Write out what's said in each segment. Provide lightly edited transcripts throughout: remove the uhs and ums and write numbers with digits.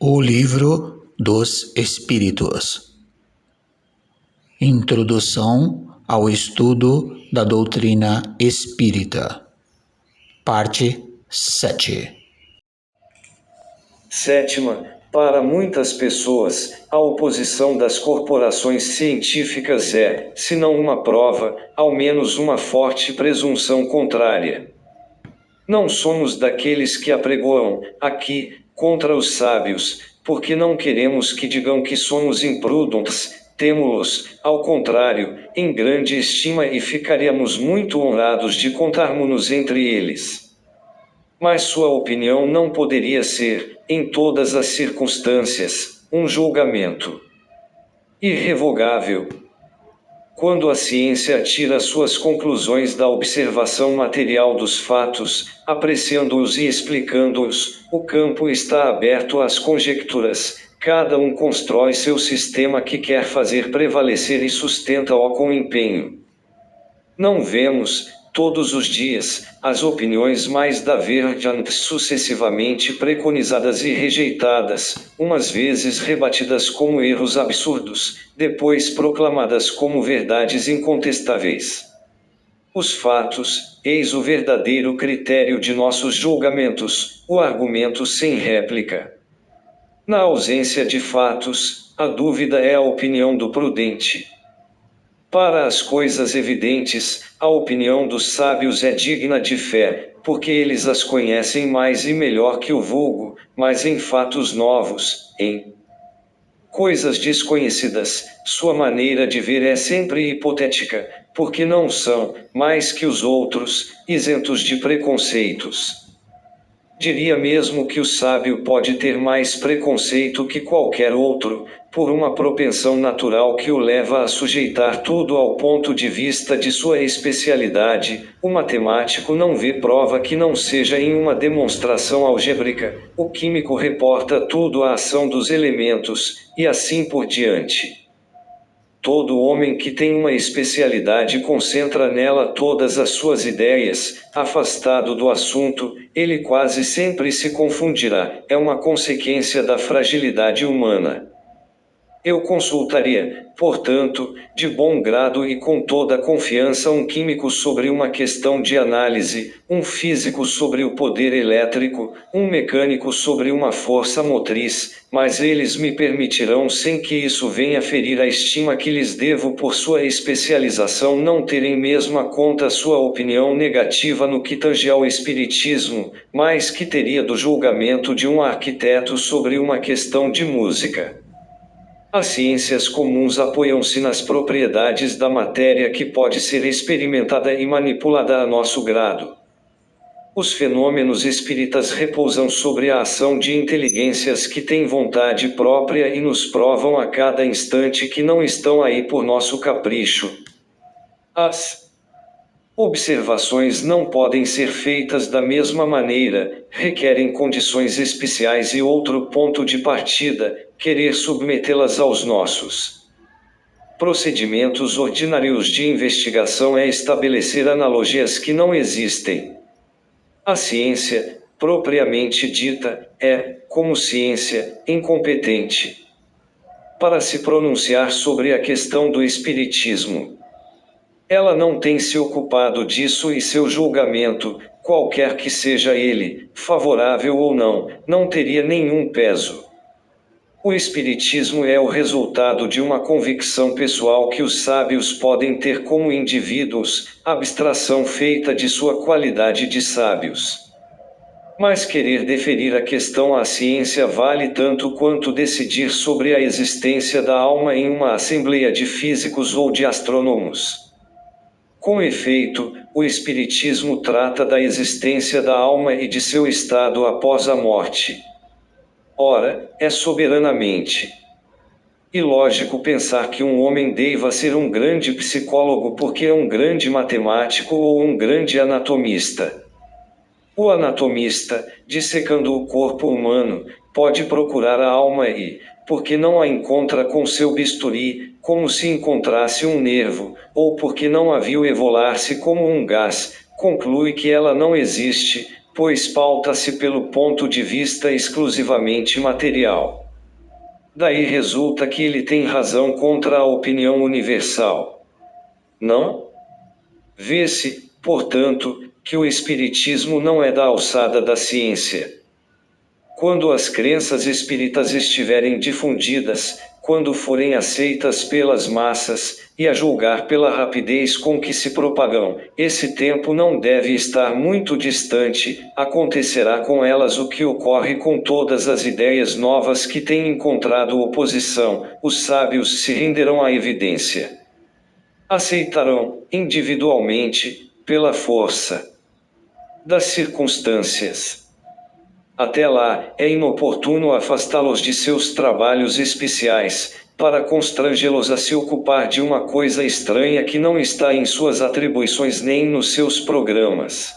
O Livro dos Espíritos. Introdução ao estudo da doutrina espírita. Parte 7. Sétima, para muitas pessoas, a oposição das corporações científicas é, se não uma prova, ao menos uma forte presunção contrária. Não somos daqueles que apregoam, aqui, contra os sábios, porque não queremos que digam que somos imprudentes, temo-los, ao contrário, em grande estima e ficaríamos muito honrados de contarmos-nos entre eles. Mas sua opinião não poderia ser, em todas as circunstâncias, um julgamento irrevogável. Quando a ciência tira suas conclusões da observação material dos fatos, apreciando-os e explicando-os, o campo está aberto às conjecturas, cada um constrói seu sistema que quer fazer prevalecer e sustenta-o com empenho. Não vemos, todos os dias, as opiniões mais divergentes sucessivamente preconizadas e rejeitadas, umas vezes rebatidas como erros absurdos, depois proclamadas como verdades incontestáveis. Os fatos, eis o verdadeiro critério de nossos julgamentos, o argumento sem réplica. Na ausência de fatos, a dúvida é a opinião do prudente. Para as coisas evidentes, a opinião dos sábios é digna de fé, porque eles as conhecem mais e melhor que o vulgo, mas em fatos novos, em coisas desconhecidas, sua maneira de ver é sempre hipotética, porque não são, mais que os outros, isentos de preconceitos. Diria mesmo que o sábio pode ter mais preconceito que qualquer outro, por uma propensão natural que o leva a sujeitar tudo ao ponto de vista de sua especialidade. O matemático não vê prova que não seja em uma demonstração algébrica, o químico reporta tudo à ação dos elementos, e assim por diante. Todo homem que tem uma especialidade concentra nela todas as suas ideias. Afastado do assunto, ele quase sempre se confundirá. É uma consequência da fragilidade humana. Eu consultaria, portanto, de bom grado e com toda a confiança um químico sobre uma questão de análise, um físico sobre o poder elétrico, um mecânico sobre uma força motriz, mas eles me permitirão, sem que isso venha ferir a estima que lhes devo por sua especialização, não terem mesmo a conta sua opinião negativa no que tange ao espiritismo, mais que teria do julgamento de um arquiteto sobre uma questão de música. As ciências comuns apoiam-se nas propriedades da matéria que pode ser experimentada e manipulada a nosso grado. Os fenômenos espíritas repousam sobre a ação de inteligências que têm vontade própria e nos provam a cada instante que não estão aí por nosso capricho. As observações não podem ser feitas da mesma maneira, requerem condições especiais e outro ponto de partida, querer submetê-las aos nossos procedimentos ordinários de investigação é estabelecer analogias que não existem. A ciência, propriamente dita, é, como ciência, incompetente para se pronunciar sobre a questão do espiritismo. Ela não tem se ocupado disso e seu julgamento, qualquer que seja ele, favorável ou não teria nenhum peso. O espiritismo é o resultado de uma convicção pessoal que os sábios podem ter como indivíduos, abstração feita de sua qualidade de sábios. Mas querer deferir a questão à ciência vale tanto quanto decidir sobre a existência da alma em uma assembleia de físicos ou de astrônomos. Com efeito, o espiritismo trata da existência da alma e de seu estado após a morte. Ora, é soberanamente ilógico pensar que um homem deva ser um grande psicólogo porque é um grande matemático ou um grande anatomista. O anatomista, dissecando o corpo humano, pode procurar a alma e, porque não a encontra com seu bisturi, como se encontrasse um nervo, ou porque não a viu evolar-se como um gás, conclui que ela não existe, pois pauta-se pelo ponto de vista exclusivamente material. Daí resulta que ele tem razão contra a opinião universal. Não? Vê-se, portanto, que o espiritismo não é da alçada da ciência. Quando as crenças espíritas estiverem difundidas, quando forem aceitas pelas massas, e a julgar pela rapidez com que se propagam, esse tempo não deve estar muito distante, acontecerá com elas o que ocorre com todas as ideias novas que têm encontrado oposição, os sábios se renderão à evidência. Aceitarão, individualmente, pela força das circunstâncias. Até lá, é inoportuno afastá-los de seus trabalhos especiais, para constrangê-los a se ocupar de uma coisa estranha que não está em suas atribuições nem nos seus programas.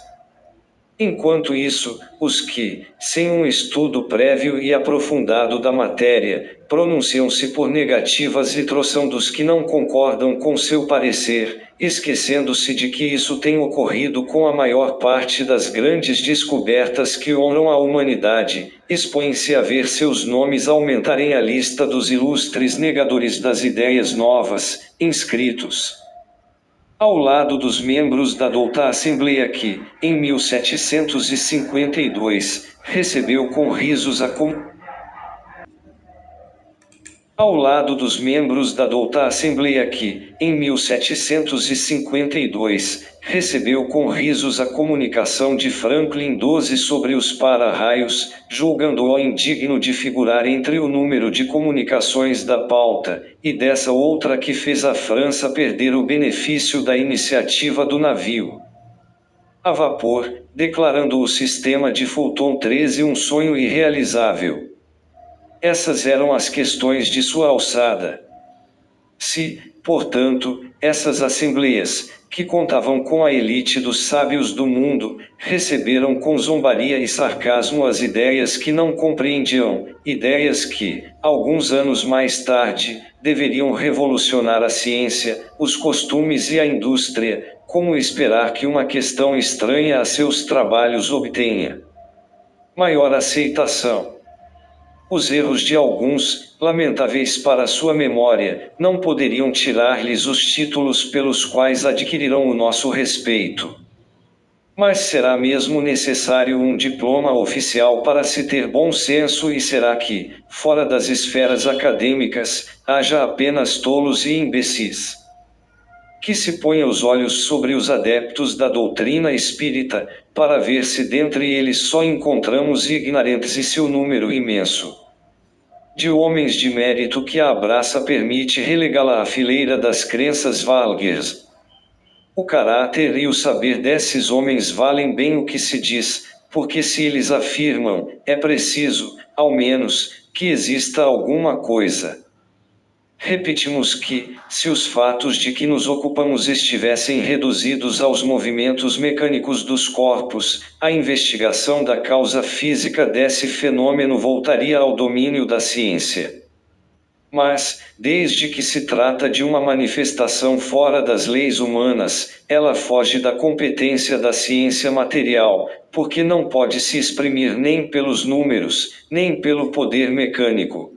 Enquanto isso, os que, sem um estudo prévio e aprofundado da matéria, pronunciam-se por negativas e troção dos que não concordam com seu parecer, esquecendo-se de que isso tem ocorrido com a maior parte das grandes descobertas que honram a humanidade, expõem-se a ver seus nomes aumentarem a lista dos ilustres negadores das ideias novas, inscritos ao lado dos membros da douta Assembleia que, em 1752, recebeu com risos a Ao lado dos membros da douta Assembleia que, em 1752, recebeu com risos a comunicação de Franklin XII sobre os para-raios, julgando-o indigno de figurar entre o número de comunicações da pauta, e dessa outra que fez a França perder o benefício da iniciativa do navio a vapor, declarando o sistema de Fulton 13 um sonho irrealizável. Essas eram as questões de sua alçada. Se, portanto, essas assembleias, que contavam com a elite dos sábios do mundo, receberam com zombaria e sarcasmo as ideias que não compreendiam, ideias que, alguns anos mais tarde, deveriam revolucionar a ciência, os costumes e a indústria, como esperar que uma questão estranha a seus trabalhos obtenha maior aceitação? Os erros de alguns, lamentáveis para sua memória, não poderiam tirar-lhes os títulos pelos quais adquirirão o nosso respeito. Mas será mesmo necessário um diploma oficial para se ter bom senso e será que, fora das esferas acadêmicas, haja apenas tolos e imbecis? Que se ponha os olhos sobre os adeptos da doutrina espírita, para ver se dentre eles só encontramos ignorantes e seu número imenso de homens de mérito que a abraça permite relegá-la à fileira das crenças valgues. O caráter e o saber desses homens valem bem o que se diz, porque se eles afirmam, é preciso, ao menos, que exista alguma coisa. Repetimos que, se os fatos de que nos ocupamos estivessem reduzidos aos movimentos mecânicos dos corpos, a investigação da causa física desse fenômeno voltaria ao domínio da ciência. Mas, desde que se trata de uma manifestação fora das leis humanas, ela foge da competência da ciência material, porque não pode se exprimir nem pelos números, nem pelo poder mecânico.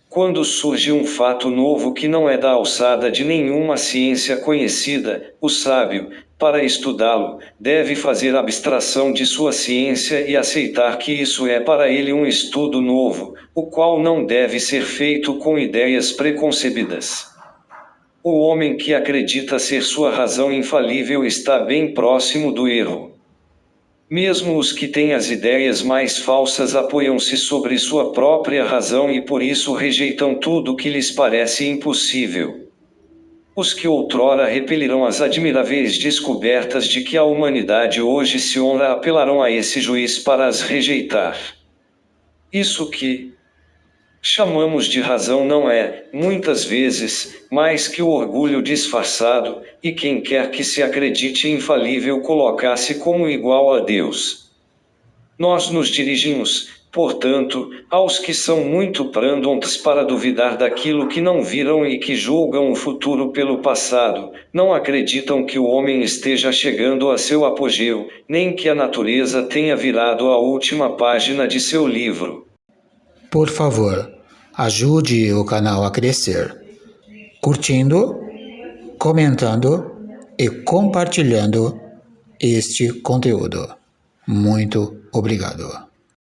Quando surge um fato novo que não é da alçada de nenhuma ciência conhecida, o sábio, para estudá-lo, deve fazer abstração de sua ciência e aceitar que isso é para ele um estudo novo, o qual não deve ser feito com ideias preconcebidas. O homem que acredita ser sua razão infalível está bem próximo do erro. Mesmo os que têm as ideias mais falsas apoiam-se sobre sua própria razão e por isso rejeitam tudo que lhes parece impossível. Os que outrora repeliram as admiráveis descobertas de que a humanidade hoje se honra apelarão a esse juiz para as rejeitar. Isso que chamamos de razão não é, muitas vezes, mais que o orgulho disfarçado, e quem quer que se acredite infalível colocar-se como igual a Deus. Nós nos dirigimos, Portanto, aos que são muito prudentes para duvidar daquilo que não viram e que julgam o futuro pelo passado, não acreditam que o homem esteja chegando a seu apogeu, nem que a natureza tenha virado a última página de seu livro. Por favor, ajude o canal a crescer, curtindo, comentando e compartilhando este conteúdo. Muito obrigado.